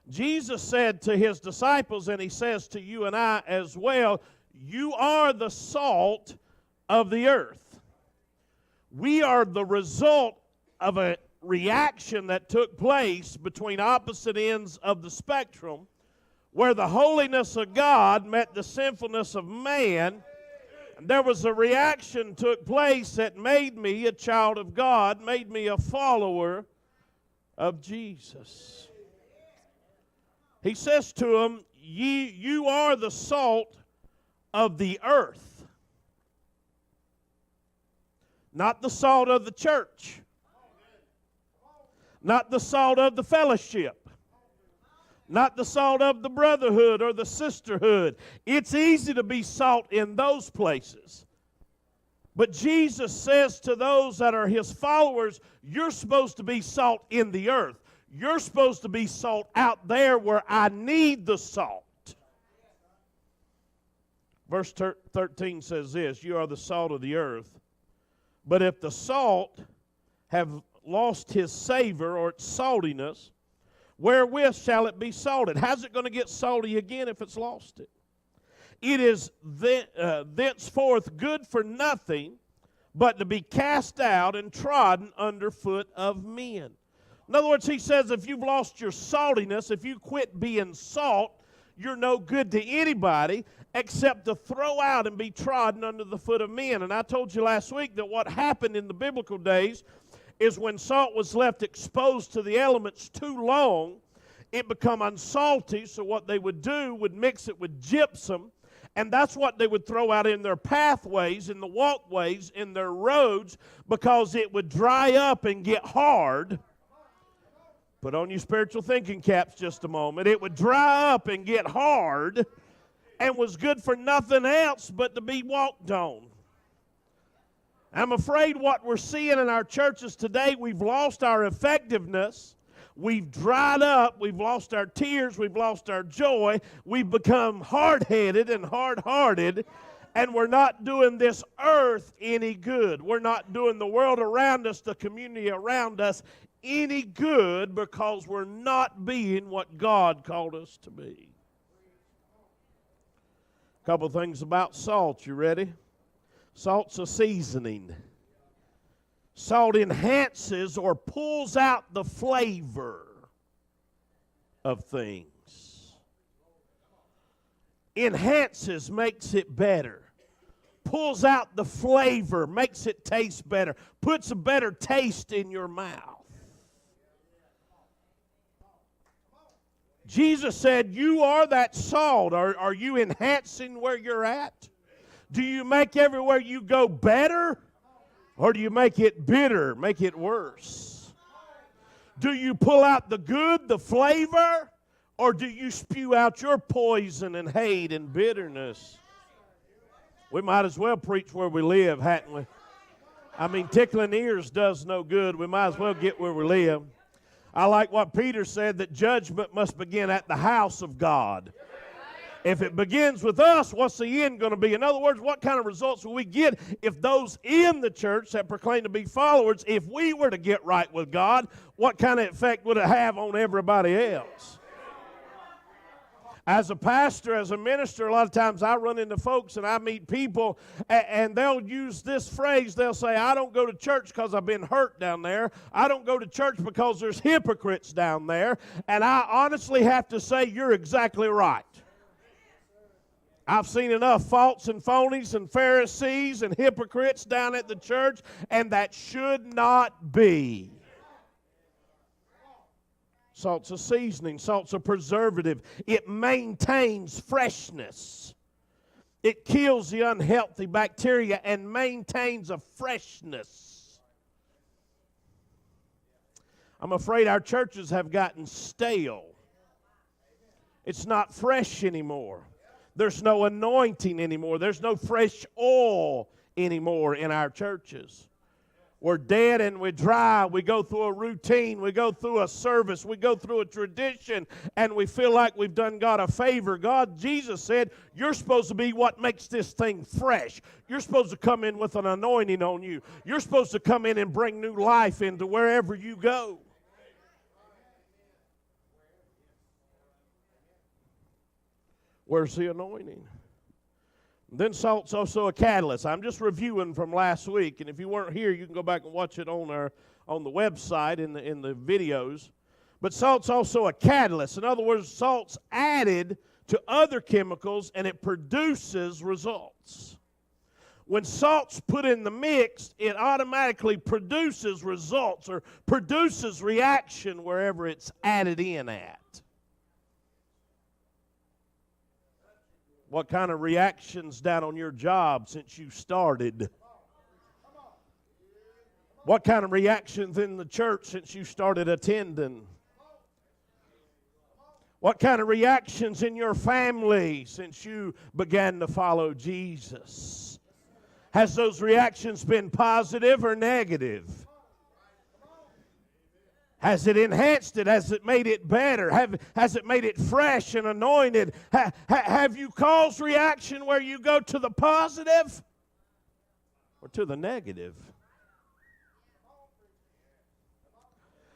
Jesus said to his disciples, and he says to you and I as well, you are the salt of the earth. We are the result of a reaction that took place between opposite ends of the spectrum, where the holiness of God met the sinfulness of man. There was a reaction took place that made me a child of God, made me a follower of Jesus. He says to them, you are the salt of the earth. Not the salt of the church. Not the salt of the fellowship. Not the salt of the brotherhood or the sisterhood. It's easy to be salt in those places. But Jesus says to those that are his followers, you're supposed to be salt in the earth. You're supposed to be salt out there where I need the salt. Verse 13 says this, you are the salt of the earth. But if the salt have lost his savor or its saltiness, wherewith shall it be salted? How's it going to get salty again if it's lost it? It is thenceforth good for nothing but to be cast out and trodden under foot of men. In other words, he says if you've lost your saltiness, if you quit being salt, you're no good to anybody except to throw out and be trodden under the foot of men. And I told you last week that what happened in the biblical days is when salt was left exposed to the elements too long, it become unsalty. So what they would do would mix it with gypsum, and that's what they would throw out in their pathways, in the walkways, in their roads, because it would dry up and get hard. Put on your spiritual thinking caps just a moment. It would dry up and get hard and was good for nothing else but to be walked on. I'm afraid what we're seeing in our churches today, we've lost our effectiveness. We've dried up. We've lost our tears. We've lost our joy. We've become hard-headed and hard-hearted, and we're not doing this earth any good. We're not doing the world around us, the community around us, any good because we're not being what God called us to be. A couple things about salt. You ready? Salt's a seasoning. Salt enhances or pulls out the flavor of things. Enhances, makes it better. Pulls out the flavor, makes it taste better. Puts a better taste in your mouth. Jesus said, you are that salt. Are you enhancing where you're at? Do you make everywhere you go better? Or do you make it bitter, make it worse? Do you pull out the good, the flavor? Or do you spew out your poison and hate and bitterness? We might as well preach where we live, hadn't we? I mean, tickling ears does no good. We might as well get where we live. I like what Peter said, that judgment must begin at the house of God. If it begins with us, what's the end going to be? In other words, what kind of results will we get if those in the church that proclaim to be followers, if we were to get right with God, what kind of effect would it have on everybody else? As a pastor, as a minister, a lot of times I run into folks and I meet people and they'll use this phrase. They'll say, I don't go to church because I've been hurt down there. I don't go to church because there's hypocrites down there. And I honestly have to say, you're exactly right. I've seen enough false and phonies and Pharisees and hypocrites down at the church, and that should not be. Salt's a seasoning. Salt's a preservative. It maintains freshness. It kills the unhealthy bacteria and maintains a freshness. I'm afraid our churches have gotten stale. It's not fresh anymore. There's no anointing anymore. There's no fresh oil anymore in our churches. We're dead and we're dry. We go through a routine. We go through a service. We go through a tradition, and we feel like we've done God a favor. Jesus said, you're supposed to be what makes this thing fresh. You're supposed to come in with an anointing on you. You're supposed to come in and bring new life into wherever you go. Where's the anointing? Then salt's also a catalyst. I'm just reviewing from last week, and if you weren't here, you can go back and watch it on the website in the videos. But salt's also a catalyst. In other words, salt's added to other chemicals, and it produces results. When salt's put in the mix, it automatically produces results or produces reaction wherever it's added in at. What kind of reactions down on your job since you started? What kind of reactions in the church since you started attending? What kind of reactions in your family since you began to follow Jesus? Has those reactions been positive or negative? Has it enhanced it? Has it made it better? Has it made it fresh and anointed? Have you caused reaction where you go to the positive or to the negative?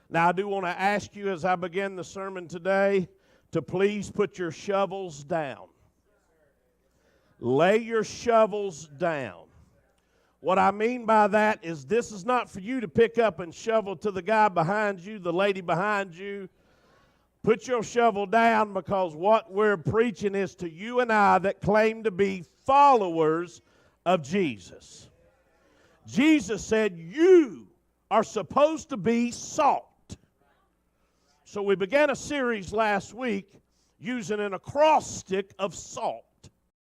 Now, I do want to ask you as I begin the sermon today to please put your shovels down. Lay your shovels down. What I mean by that is this is not for you to pick up and shovel to the guy behind you, the lady behind you. Put your shovel down, because what we're preaching is to you and I that claim to be followers of Jesus. Jesus said you are supposed to be salt. So we began a series last week using an acrostic of salt.